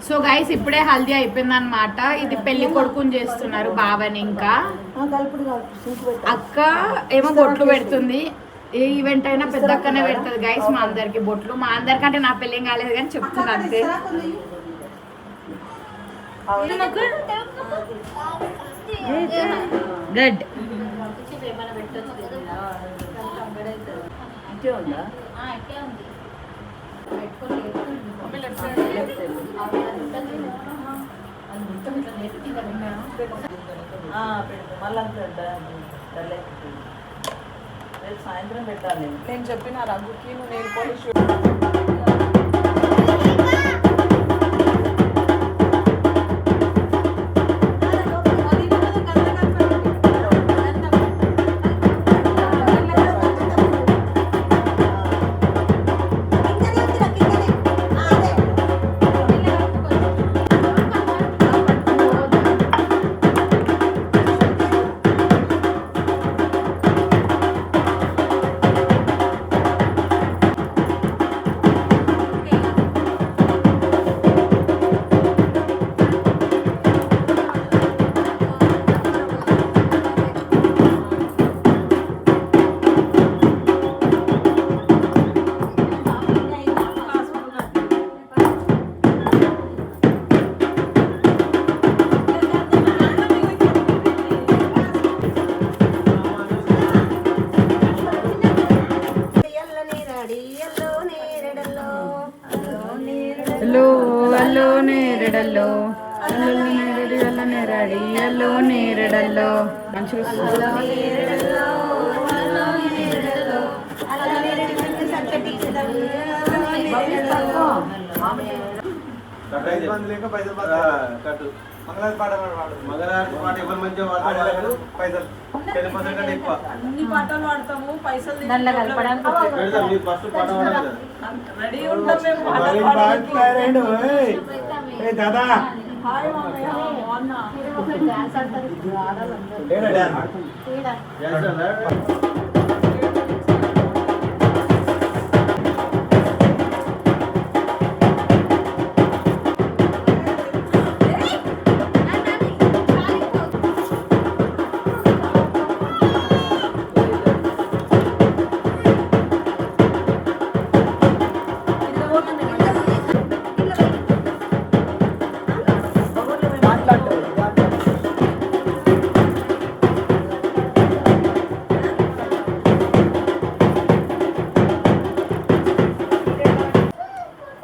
So guys ఇప్పుడే హల్దీ అయిపోయింది అనమాట. ఇది పెళ్లి కొడుకుని చేస్తున్నారు బావని. ఇంకా అక్క ఏమో బొట్లు పెడుతుంది. ఏ ఈవెంట్ అయినా పెద్ద అక్కనే పెడుతుంది గైస్ మా అందరికి బొట్లు. మా అందరికంటే నా పెళ్లి ఏం కాలేదు కానీ చెప్తున్నా అంతే. బ్లడ్ సాయంత్రం పెట్టాలి. నేను చెప్పిన రంగుకి నువ్వు నెయిల్ పాలిష్ నేరడల్లో నేరడియల్లో నేరడల్లో మంచిగా మంగళారతి పాట ఎవరు మంచిగా వాడతారు పైసలు 10% ఎక్కువ. అన్ని పాటలు వాడతాము, పైసలు ఫస్ట్ పాట వాడాలి. రెడీ ఉంటాం మేము దాదా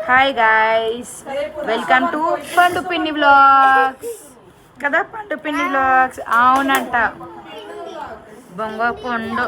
హాయ్ గైస్, వెల్కమ్ టు పండు పిన్ని వ్లాగ్స్ కదా. పండు పిన్ని వ్లాగ్స్ అవునంట. బొంగ పండు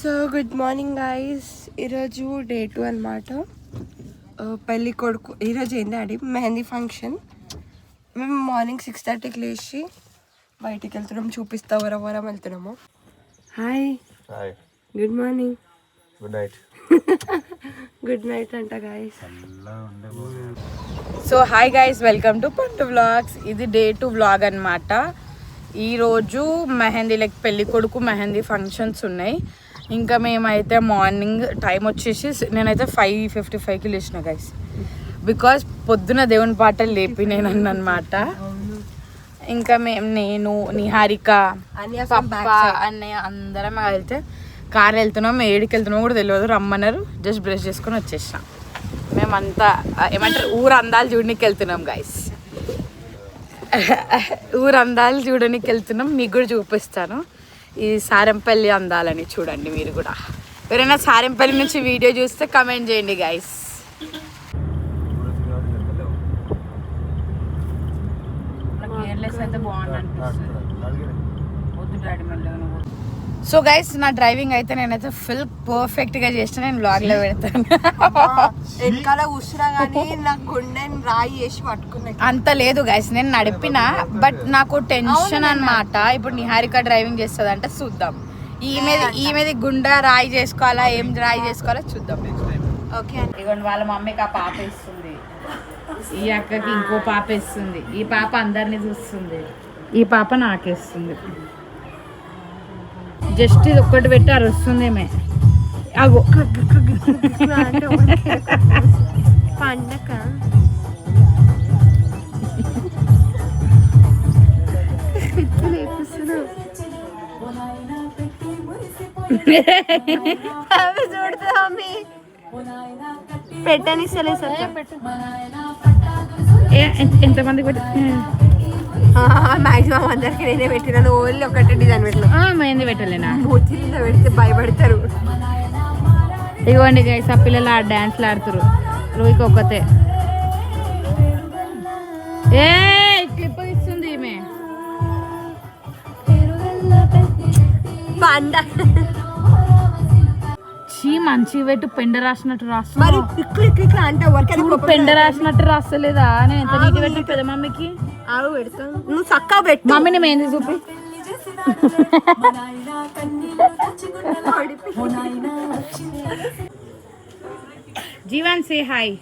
సో గుడ్ మార్నింగ్ గాయస్. ఈరోజు డే 2 అనమాట. పెళ్ళి కొడుకు ఈరోజు ఏంటి డాడీ మెహందీ ఫంక్షన్. మేము మార్నింగ్ 6:30కి లేచి బయటికి వెళ్తున్నాం, చూపిస్తా వరం వెళ్తున్నాము. Hi, good morning, good night. Good night అంట guys. So hi guys, welcome to Pandu vlogs. ఇది డే 2 వ్లాగ్ అనమాట. ఈరోజు మెహందీ పెళ్ళి కొడుకు మెహందీ ఫంక్షన్స్ ఉన్నాయి. ఇంకా మేమైతే మార్నింగ్ టైం వచ్చేసి నేనైతే 5:55కి లేచిన గైస్. బికాజ్ పొద్దున దేవుని పాటలు లేపి నేను అన్నమాట. ఇంకా నేను నిహారిక పప్ప అన్నయ్య అందరం వెళ్తే కార్ వెళ్తున్నాం. 7కి వెళ్తున్నాం కూడా తెలియదు, రమ్మన్నారు. జస్ట్ బ్రష్ చేసుకొని వచ్చేసాం. మేమంతా ఏమంటారు ఊరు అందాలు చూడడానికి వెళ్తున్నాం గైస్. ఊరు అందాలు చూడడానికి వెళ్తున్నాం. మీకు కూడా చూపిస్తాను ఈ సారెంపల్లి అందాలని. చూడండి మీరు కూడా. ఎవరైనా సారెంపల్లి నుంచి వీడియో చూస్తే కమెంట్ చేయండి గైస్. సో గైస్ నా డ్రైవింగ్ అయితే నేనైతే ఫుల్ పర్ఫెక్ట్ గా చేసిన నేను బ్లాగ్ లో పెడతాను. వెనకాల కూర్చున్నా కానీ నాకు గుండె రాయి వేసి పట్టుకున్నా. అంత లేదు గైస్, నేను నడిపిన బట్ నాకు టెన్షన్ అన్నమాట. ఇప్పుడు నిహారిక డ్రైవింగ్ చేస్తుంది అంటే చూద్దాం. ఈమెది గుండె రాయి చేసుకోవాలా ఏం రాయి చేసుకోవాలా చూద్దాం. ఓకే ఇదిగోండి వాళ్ళ మమ్మీకి ఆ పాప ఇస్తుంది, ఈ అక్కకి ఇంకో పాప ఇస్తుంది, ఈ పాప అందరినీ చూస్తుంది, ఈ పాప నాకేస్తుంది. జస్ట్ ఇది ఒక్కటి పెట్టి అరుస్తుంది ఏమే. అగో పండగ పెట్టని ఎంతమందికి పెట్టి మాక్సిమం అందరికి నేనే పెట్టినాను. ఓన్లీ ఒకటే డిజైన్ పెట్టినా, మెహందీ పెట్టలేనా? మూతిలో పెడితే భయపడతారు. ఇదిగోండి గైస్ ఆ పిల్లలు డాన్స్లు ఆడుతారు. రోహికి ఒక్కతే క్లిప్ ఇస్తుంది ఈమె. చీ మంచి పెట్టు పెండ రాసినట్టు రాస్తా. మరి ఇట్లా అంటే పెండ రాసినట్టు రాస్తలేదా? నేను ఎంత నీటి పెట్టిన పెద్ద మమ్మీకి ఆవు పెడతాను. నువ్వు చక్కగా పెట్టు. మమ్మీని మెహందీ చూపి. Jeevan say hi.